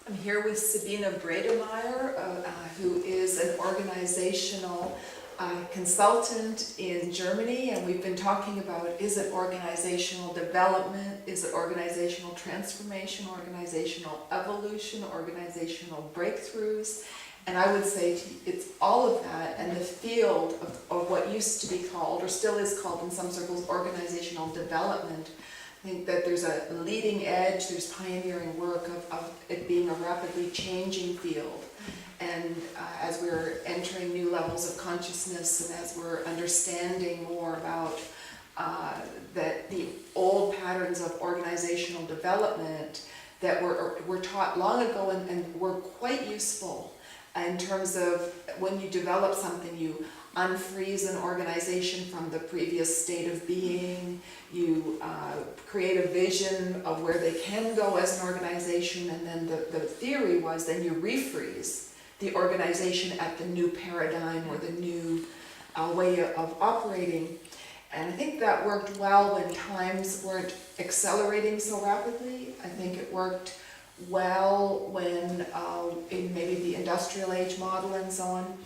I'm here with Sabine Bredemeyer, who is an organizational consultant in Germany, and we've been talking about, is it organizational development, is it organizational transformation, organizational evolution, organizational breakthroughs, and I would say it's all of that, and the field of what used to be called, or still is called in some circles, organizational development. I think that there's a leading edge, there's pioneering work of it being a rapidly changing field. And as we're entering new levels of consciousness and as we're understanding more about that the old patterns of organizational development that were taught long ago and were quite useful in terms of when you develop something, you unfreeze an organization from the previous state of being, you create a vision of where they can go as an organization, and then the theory was then you refreeze the organization at the new paradigm or the new way of operating. And I think that worked well when times weren't accelerating so rapidly. I think it worked well when in maybe the industrial age model and so on.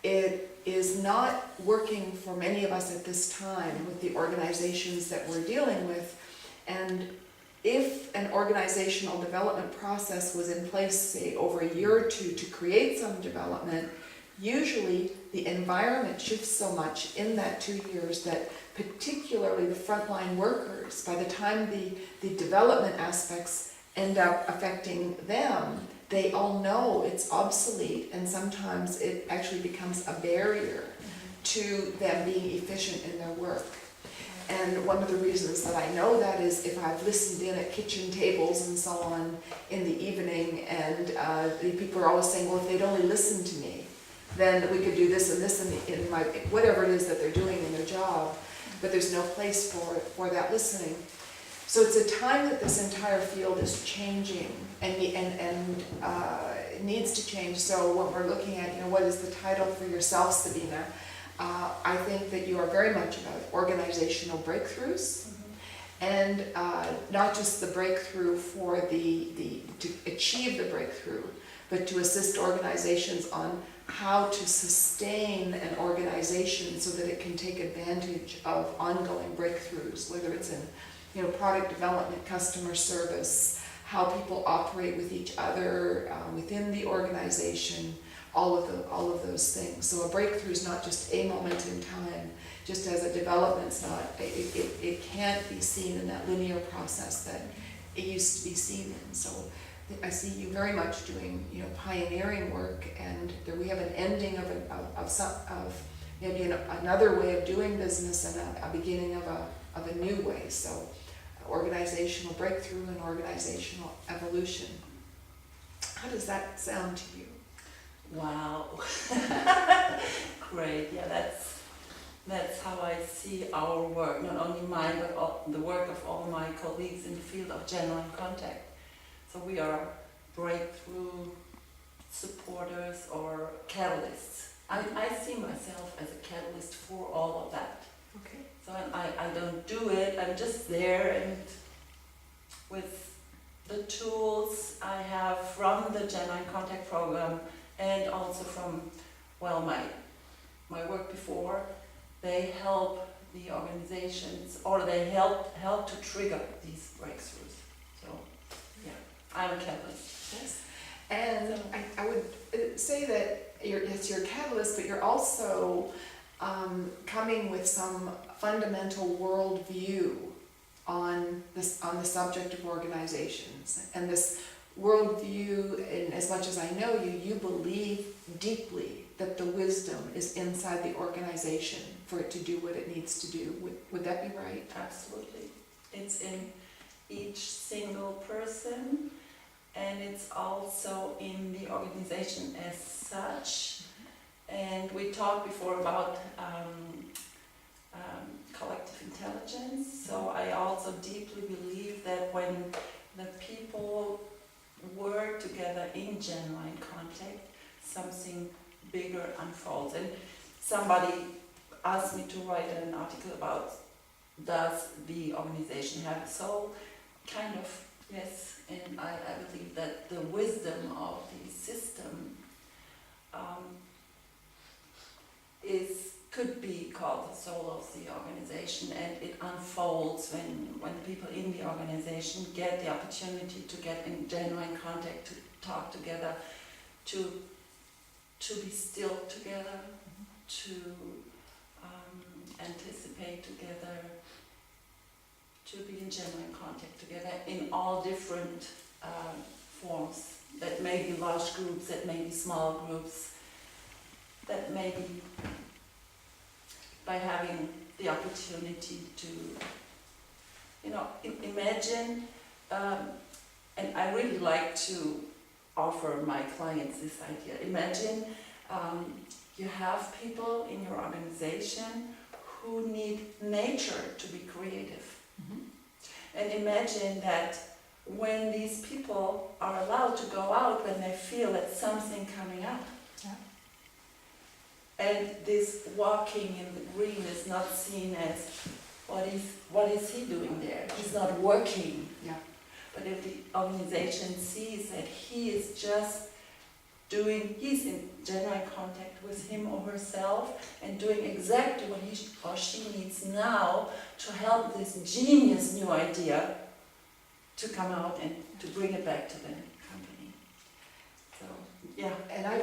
It is not working for many of us at this time with the organizations that we're dealing with. And if an organizational development process was in place, say, over a year or two to create some development, usually the environment shifts so much in that 2 years that particularly the frontline workers, by the time the development aspects end up affecting them, they all know it's obsolete, and sometimes it actually becomes a barrier to them being efficient in their work. And one of the reasons that I know that is if I've listened in at kitchen tables and so on in the evening, and the people are always saying, well, if they'd only listen to me, then we could do this and this in my, whatever it is that they're doing in their job, but there's no place for that listening. So it's a time that this entire field is changing and needs to change. So when we're looking at, what is the title for yourself, Sabine? I think that you are very much about organizational breakthroughs, and not just the breakthrough for to achieve the breakthrough, but to assist organizations on how to sustain an organization so that it can take advantage of ongoing breakthroughs, whether it's in product development, customer service, how people operate with each other within the organization, all of those things. So a breakthrough is not just a moment in time, just as a development's not, it can't be seen in that linear process that it used to be seen in. So I see you very much doing pioneering work, and we have an ending of maybe another way of doing business and a beginning of a new way. So organizational breakthrough and organizational evolution. How does that sound to you? Wow. Great. Yeah, that's how I see our work, not only mine, but the work of all my colleagues in the field of genuine contact. So we are breakthrough supporters or catalysts. I see myself as a catalyst for all of that. Okay. So I don't do it, I'm just there, and with the tools I have from the Genuine Contact program and also from, my work before, they help the organizations, or they help to trigger these breakthroughs. So, yeah, I'm a catalyst. Yes. And so, I would say that it's your catalyst, but you're also coming with some fundamental worldview on the subject of organizations. And this worldview, and as much as I know you, you believe deeply that the wisdom is inside the organization for it to do what it needs to do. Would that be right? Absolutely. It's in each single person, and it's also in the organization as such. And we talked before about collective intelligence. So I also deeply believe that when the people work together in genuine contact, something bigger unfolds. And somebody asked me to write an article about, does the organization have a soul? Kind of, yes. And I believe that the wisdom of the system could be called the soul of the organization, and it unfolds when people in the organization get the opportunity to get in genuine contact, to talk together, to be still together, to anticipate together, to be in genuine contact together in all different forms. That may be large groups, that may be small groups, that may be by having the opportunity to, imagine, and I really like to offer my clients this idea. Imagine you have people in your organization who need nature to be creative. Mm-hmm. And imagine that when these people are allowed to go out when they feel that something coming up. Yeah. And this walking in the green is not seen as, what is he doing there? He's not working. Yeah. But if the organization sees that he is just he's in genuine contact with him or herself and doing exactly what he or she needs now to help this genius new idea to come out and to bring it back to the company. So, yeah. And I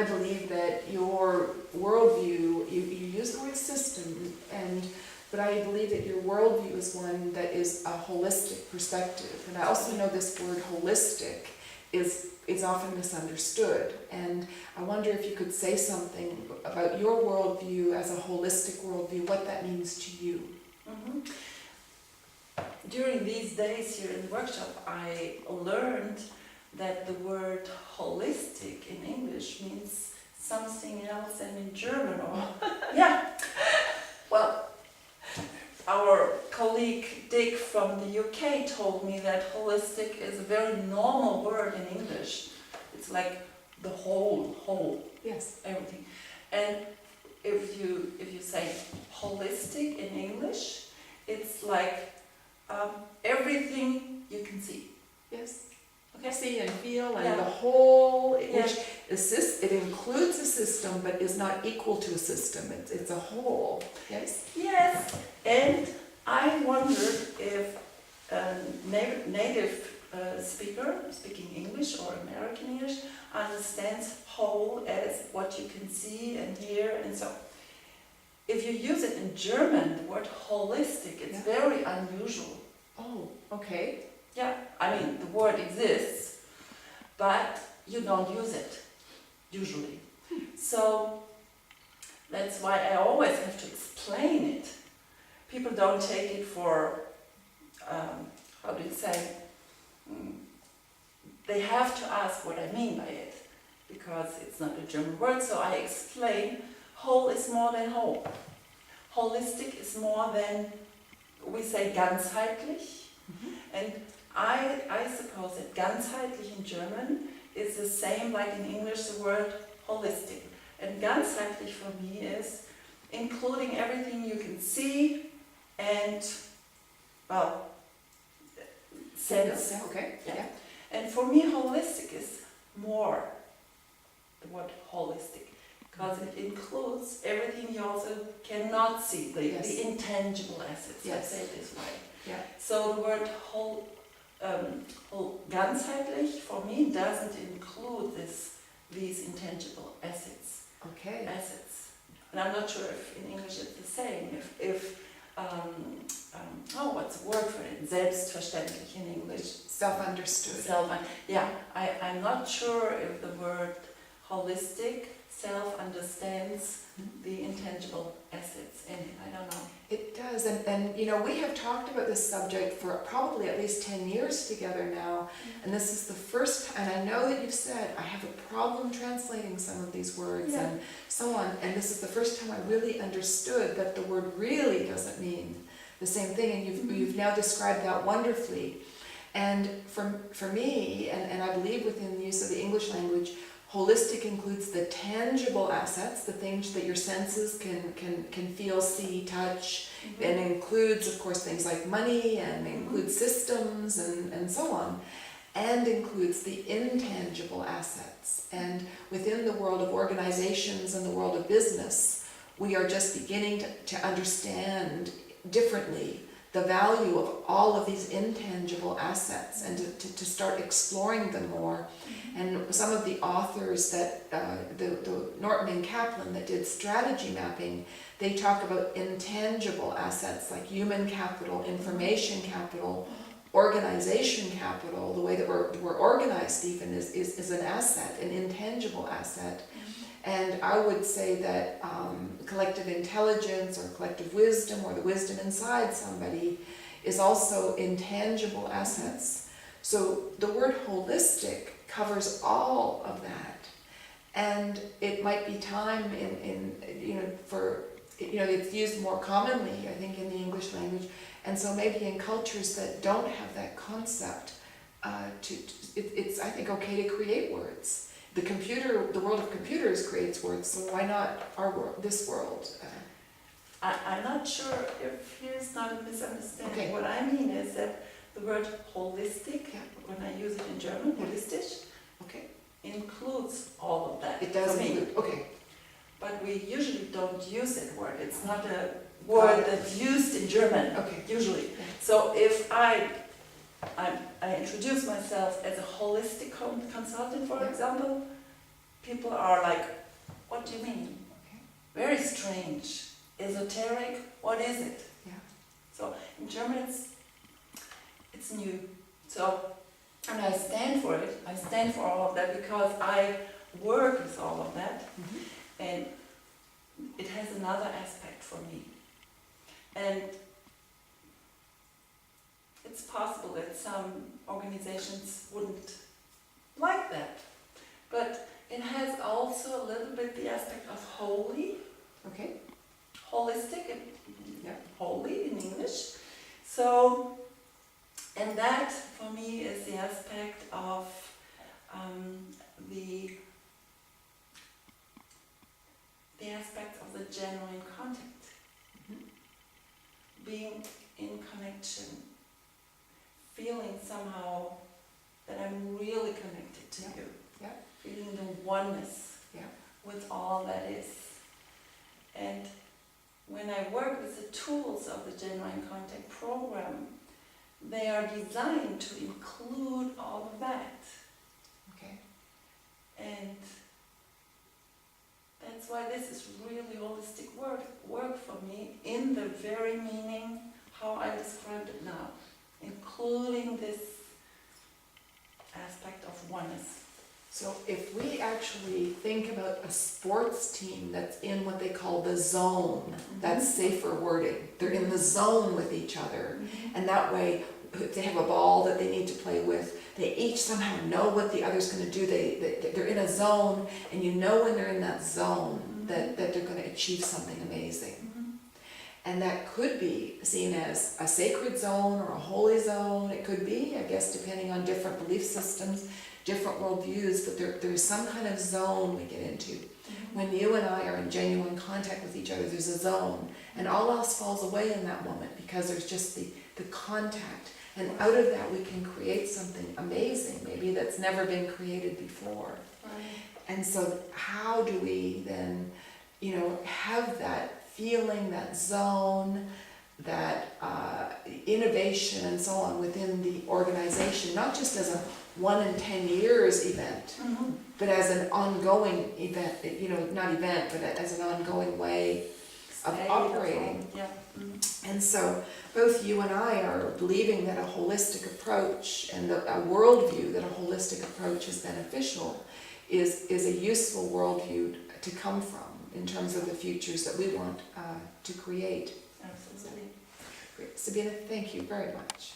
believe that your worldview, you use the word system, but I believe that your worldview is one that is a holistic perspective. And I also know this word holistic is often misunderstood. And I wonder if you could say something about your worldview as a holistic worldview, what that means to you. Mm-hmm. During these days here in the workshop, I learned that the word holistic in English means something else than in German. Or yeah. Well, our colleague Dick from the UK told me that holistic is a very normal word in English. It's like the whole, yes, everything. And if you say holistic in English, it's like everything you can see. Yes. Okay. See and feel, and Yeah. the whole, Yeah. which it includes a system, but is not equal to a system. It's a whole. Yes. Yes, and I wondered if a native speaker speaking English or American English understands whole as what you can see and hear, and so if you use it in German, the word holistic, it's very unusual. Oh, okay. Yeah, I mean, the word exists, but you don't use it, usually. So that's why I always have to explain it. People don't take it for, how do you say, they have to ask what I mean by it, because it's not a German word, so I explain whole is more than whole. Holistic is more than, we say ganzheitlich, and I suppose that ganzheitlich in German is the same like in English the word holistic. And ganzheitlich for me is including everything you can see and, well, sense. Yeah, okay. Yeah. And for me holistic is more the word holistic, because it includes everything you also cannot see, the intangible assets, let's say it this way. Yeah. So the word ganzheitlich for me doesn't include these intangible assets. Okay. And I'm not sure if in English it's the same. What's the word for it? Selbstverständlich in English. Self-understood. I'm not sure if the word holistic self-understands the intangible assets in it. I don't know. It does, and we have talked about this subject for probably at least 10 years together now, and this is the first time, and I know that you've said, I have a problem translating some of these words and so on, and this is the first time I really understood that the word really doesn't mean the same thing, and you've now described that wonderfully. And for me, and I believe within the use of the English language, Holistic includes the tangible assets, the things that your senses can feel, see, touch, and includes, of course, things like money, and includes systems and so on, and includes the intangible assets. And within the world of organizations and the world of business, we are just beginning to understand differently the value of all of these intangible assets, and to start exploring them more. And some of the authors that, the Norton and Kaplan that did strategy mapping, they talk about intangible assets like human capital, information capital, organization capital. The way that we're organized even is an asset, an intangible asset. And I would say that collective intelligence or collective wisdom, or the wisdom inside somebody, is also intangible assets. So the word holistic covers all of that. And it might be time it's used more commonly, I think, in the English language. And so maybe in cultures that don't have that concept, it's, I think, okay to create words. The world of computers creates words, so why not our world, this world? I'm not sure if here's not a misunderstanding. Okay. What I mean is that the word holistic, when I use it in German, holistisch, includes all of that. It does for me. include, okay. But we usually don't use that word. It's not a word that's used in German, usually. So if I introduce myself as a holistic consultant, for example, people are like, what do you mean? Very strange, esoteric, what is it? Yeah. So in German it's new. So, and I stand for it. I stand for all of that because I work with all of that. And it has another aspect for me. And it's possible that some organizations wouldn't like that. But it has also a little bit the aspect of holy. Holistic, holy in English. So, and that for me is the aspect of the aspect of the genuine contact. Being in connection, feeling somehow that I'm really connected to you, feeling the oneness with all that is. And when I work with the tools of the Genuine Contact program, they are designed to include all of that. And that's why this is really holistic work for me, in the very meaning how I described it now, including this aspect of oneness. So if we actually think about a sports team that's in what they call the zone, that's safer wording. They're in the zone with each other. And that way, if they have a ball that they need to play with, they each somehow know what the other's going to do. They're in a zone, and you know when they're in that zone that they're going to achieve something amazing. And that could be seen as a sacred zone or a holy zone. It could be, I guess, depending on different belief systems, different worldviews, but there's some kind of zone we get into. When you and I are in genuine contact with each other, there's a zone, and all else falls away in that moment because there's just the contact. And out of that we can create something amazing, maybe that's never been created before. And so how do we then, have that feeling, that zone, that innovation and so on within the organization, not just as a 1 in 10 years event, but as an ongoing event, not event, but as an ongoing way of operating. And so both you and I are believing that a holistic approach and a worldview that a holistic approach is beneficial is a useful worldview to come from in terms of the futures that we want to create. Absolutely. Great. Sabine, thank you very much.